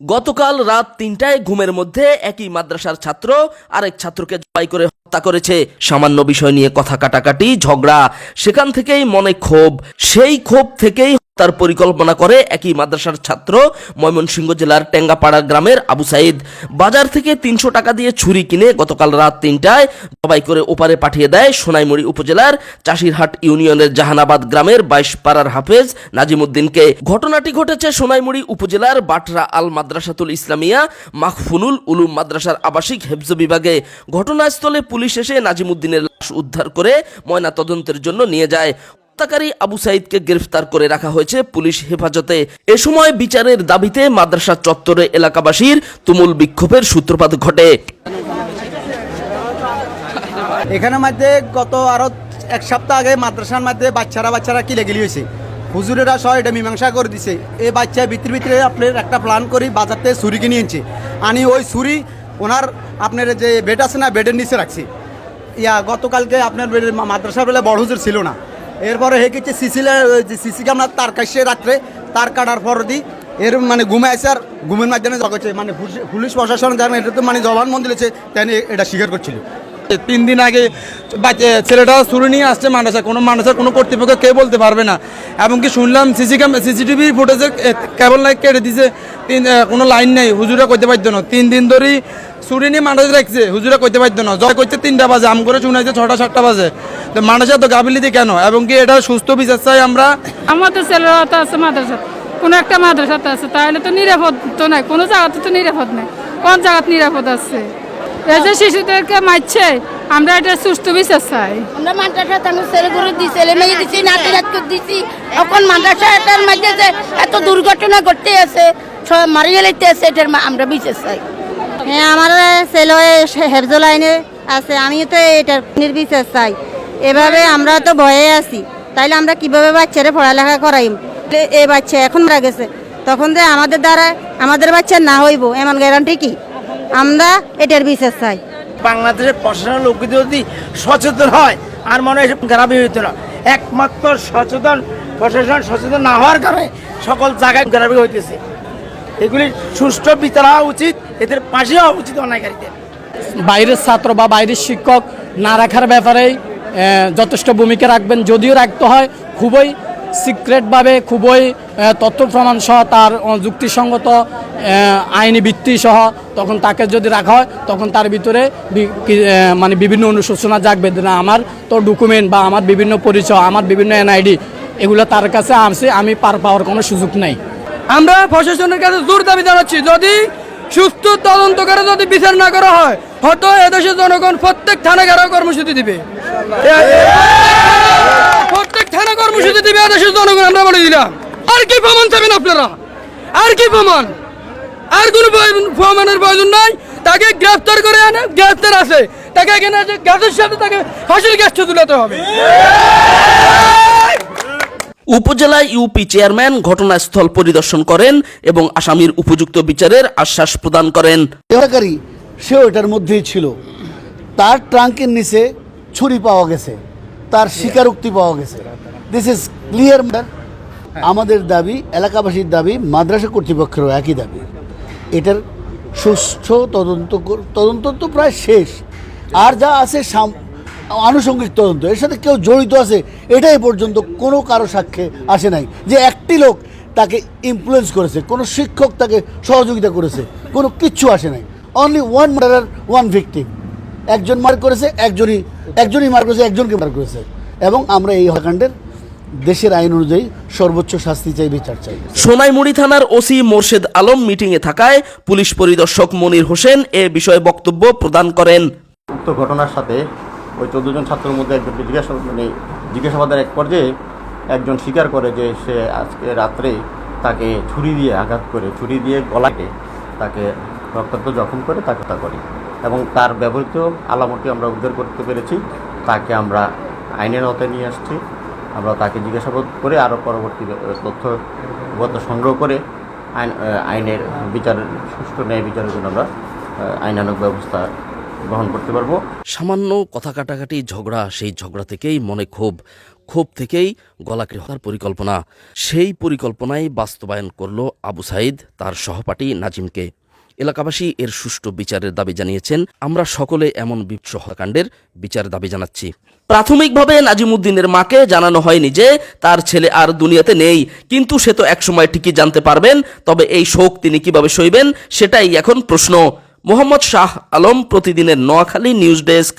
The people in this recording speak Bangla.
গতকাল রাত ৩টায় ঘুমের মধ্যে একই মাদ্রাসার ছাত্র আরেক ছাত্রকে জবাই করে হত্যা করেছে। সামান্য বিষয় নিয়ে কথা কাটাকাটি, ঝগড়া, সেখান থেকেই মনে ক্ষোভ। সেই ক্ষোভ থেকেই হত্যার পরিকল্পনা করে একই মাদ্রাসার ছাত্র ময়মনসিংহ জেলার টেঙ্গাপাড়া গ্রামের আবু সাইদ। বাজার থেকে ৩০০ টাকা দিয়ে ছুরি কিনে গতকাল রাত ৩টায় জবাই করে ওপারে পাঠিয়ে দেয় সোনাইমুড়ি উপজেলার চাষিরহাট ইউনিয়নের জাহানাবাদ গ্রামের ২২ পাড়ার হাফেজ নাজিমুদ্দিনকে। ঘটনাটি ঘটেছে সোনাইমুড়ি উপজেলার বাটরা আল মাদ্রাসাতুল ইসলামিয়া মাখফুনুল উলুম মাদ্রাসার আবাসিক হেফজ বিভাগে। ঘটনাস্থলে পুলিশ এসে নাজিমুদ্দিনের লাশ উদ্ধার করে ময়নাতদন্তের জন্য নিয়ে যায়। হত্যাকারী আবু সাইদকে গ্রেফতার করে রাখা হয়েছে পুলিশ হেফাজতে। এ সময় বিচারের দাবিতে মাদ্রাসা চত্বরে এলাকাবাসীর তুমুল বিক্ষোভের সূত্রপাত ঘটে। এখানে মধ্যে গত আরো এক সপ্তাহ আগে মাদ্রাসার মধ্যে বাচ্চারা কিলেগিলি হয়েছে। হুজুরেরা সহ এটা মীমাংসা করে দিছে। এই বাচ্চা ভিতরে আপনার একটা প্ল্যান করি বাজার থেকে ছুরি কিনে আনছে। আনি ওই ছুরি ওনার আপনার যে বেড আছে না, বেডের নিচে রাখছি। গতকালকে আপনার মাদ্রাসার বেলা বড় হুজুর ছিল না। এরপরে হে কিছু সিসি ক্যামেরা তার কাছে রাত্রে তার কাটার পর দিই এর মানে ঘুমে আসে। আর ঘুমের মাধ্যমে জগছে মানে পুলিশ প্রশাসন যারা এটা তো মানে জবানবন্দি দিয়েছে, তাই এটা স্বীকার করছিল। 3 দিন আগে ছেলেটা ছুরি নিয়ে আসছে মাদ্রাসা, কোনো মাদ্রাসার কোনো কর্তৃপক্ষ কেউ বলতে পারবে না। এমনকি শুনলাম সিসিটিভি ফুটেজে কেবল লাইট কেটে দিছে, কোনো লাইন নেই, হুজুরা করতে পারতো না। 3 দিন ধরেই ছুরি নিয়ে মাদ্রাসা রাখছে, হুজুরা করতে পারতো না। জয় করছে 3টা বাজে, আম করে শুনাইছে 6টা-7টা বাজে। তো মাদ্রাসা তো গাফিলতি কেন? এবং কি এটা সুস্থ বিচার চাই আমরা। আমাদের ছেলেরা তো আছে মাদ্রাসা, কোনো একটা মাদ্রাসাতে আছে, তাহলে তো নিরাপদ তো নাই, কোনো জায়গাতে তো নিরাপদ নাই। কোন জায়গাতে নিরাপদ আছে? এই যে শিশুদেরকে মারছে, আমরা এটা সুস্থ বিচার চাই। আমরা মাদ্রাসা তাঙ্গ ছেলেগুলো দিই, ছেলে মেয়ে দিচ্ছি, নাতি নাতকে দিচ্ছি। এখন মাদ্রাসাটার মধ্যে যে এত দুর্ঘটনা ঘটতে আছে, সব মারি গেলাইতে আছে, এটার আমরা বিচার চাই। হ্যাঁ, আমার ছেলে হেফজ লাইনে আছে, আমি তো এটার নির্বিচার চাই। এভাবে আমরা তো ভয়ে আছি, তাইলে আমরা কিভাবে বাচ্চারা পড়ালেখা করাই? এই বাচ্চা এখন মারা গেছে, তখন যে আমাদের দ্বারা আমাদের বাচ্চা না হইব এমন গ্যারান্টি কি? আমরা এটার বিচার চাই। বাংলাদেশের প্রশাসনের লোক যদি সচেতন হয় আর মনে হয় গ্রামে হইতো না। একমাত্র প্রশাসন সচেতন না হওয়ার কারণে সকল জায়গায় গ্রামে হইতেছে। এগুলি সুষ্ঠু বিচার হওয়া উচিত, এদের পাশে হওয়া উচিত অন্যায়কারীদের। বাইরের ছাত্র বা বাইরের শিক্ষক না রাখার ব্যাপারে যথেষ্ট ভূমিকা রাখবেন। যদিও রাখতে হয় খুবই সিক্রেটভাবে, খুবই তথ্য প্রমাণ সহ, তার যুক্তিসঙ্গত আইনি ভিত্তি সহ, তখন তাকে যদি রাখা হয় তখন তার ভিতরে মানে বিভিন্ন অনুশোচনা জাগবে না, আমার তো ডকুমেন্ট বা আমার বিভিন্ন পরিচয়, আমার বিভিন্ন এনআইডি এগুলো তার কাছে আছে, আমি পার পাওয়ার কোনো সুযোগ নেই। আমরা প্রশাসনের কাছে জোর দাবি জানাচ্ছি, যদি সুস্থ তদন্ত করে যদি বিচার না করা হয়, হয়তো এদেশের জনগণ প্রত্যেক থানা ঘেরাও কর্মসূচি দিবে, প্রত্যেক থানা কর্মসূচি দিবে এদেশের জনগণ। আমরা বলে দিলাম, আর কি প্রমাণ চাবেন আপনারা? আর কি প্রমাণ? আর কোনো প্রমাণের প্রয়োজন নাই। তাকে গ্রেফতার করে আনে, গ্রেফতার আছে, তাকে এখানে গ্যাসের সাথে তাকে ফাঁসির গ্যাসটা তুলাতে হবে। উপজেলা ইউপি চেয়ারম্যান ঘটনাস্থল পরিদর্শন করেন এবং আসামির উপযুক্ত বিচারের আশ্বাস প্রদান করেন। হত্যাকারী সেও এটার মধ্যেই ছিল। তার ট্রাঙ্কের নিচে ছুরি পাওয়া গেছে, তার স্বীকারোক্তি পাওয়া গেছে। This is clear. আমাদের দাবি, এলাকাবাসীর দাবি, মাদ্রাসা কর্তৃপক্ষেরও একই দাবি, এটার সুষ্ঠু তদন্ত তো প্রায় শেষ। আর যা আছে আনুষঙ্গিক তদন্ত, এর সাথে কেউ জড়িত আছে এটাই পর্যন্ত কোনো কারো সাক্ষ্যে আসে নাই যে একটি লোক তাকে ইনফ্লুয়েন্স করেছে, কোনো শিক্ষক তাকে সহযোগিতা করেছে, কোনো কিচ্ছু আসে নাই। Only one murder, one victim. একজন মার করেছে, একজনই মার করেছে, একজনকে মার করেছে। এবং আমরা এই হত্যাকাণ্ডের দেশের আইন অনুযায়ী সর্বোচ্চ শাস্তি চাই, বিচার চাই। সোনাইমুড়ি থানার ওসি মোর্শেদ আলম মিটিংয়ে থাকায় পুলিশ পরিদর্শক মনির হোসেন এ বিষয়ে বক্তব্য প্রদান করেন। উক্ত ঘটনার সাথে ওই 14 জন ছাত্রের মধ্যে একজনকে জিজ্ঞাসাবাদের এক পর্যায়ে একজন স্বীকার করে যে সে আজকে রাত্রে তাকে ছুরি দিয়ে আঘাত করে, ছুরি দিয়ে গলাকে তাকে রক্তাক্ত জখম করে তাকে হত্যা করে। এবং তার ব্যবহৃত আলামতটি আমরা উদ্ধার করতে পেরেছি। তাকে আমরা আইনের আওতায় নিয়ে আসছি। আমরা তাকে জিজ্ঞাসাবাদ করে আরও পরবর্তী তথ্য সংগ্রহ করে আইনের সুষ্ঠু ন্যায় বিচারের জন্য আমরা আইনানুগ ব্যবস্থা গ্রহণ করতে পারবো। সামান্য কথা কাটাকাটি ঝগড়া, সেই ঝগড়া থেকেই মনে ক্ষোভ থেকেই গলাকে হত্যার পরিকল্পনা। সেই পরিকল্পনাই বাস্তবায়ন করল আবু সাইদ তার সহপাঠী নাজিমকে। এলাকাবাসী এর সুষ্ঠু বিচারের দাবি জানিয়েছেন। আমরা সকলে এমন বিভৎস হত্যাকাণ্ডের বিচারের দাবি জানাচ্ছি। প্রাথমিকভাবে নাজিমউদ্দিনের মাকে জানানো হয়নি যে তার ছেলে আর দুনিয়াতে নেই, কিন্তু সে তো একসময় ঠিকই জানতে পারবেন। তবে এই শোক তিনি কিভাবে সইবেন সেটাই এখন প্রশ্ন। মোহাম্মদ শাহ আলম, প্রতিদিনের নোয়াখালী নিউজ ডেস্ক।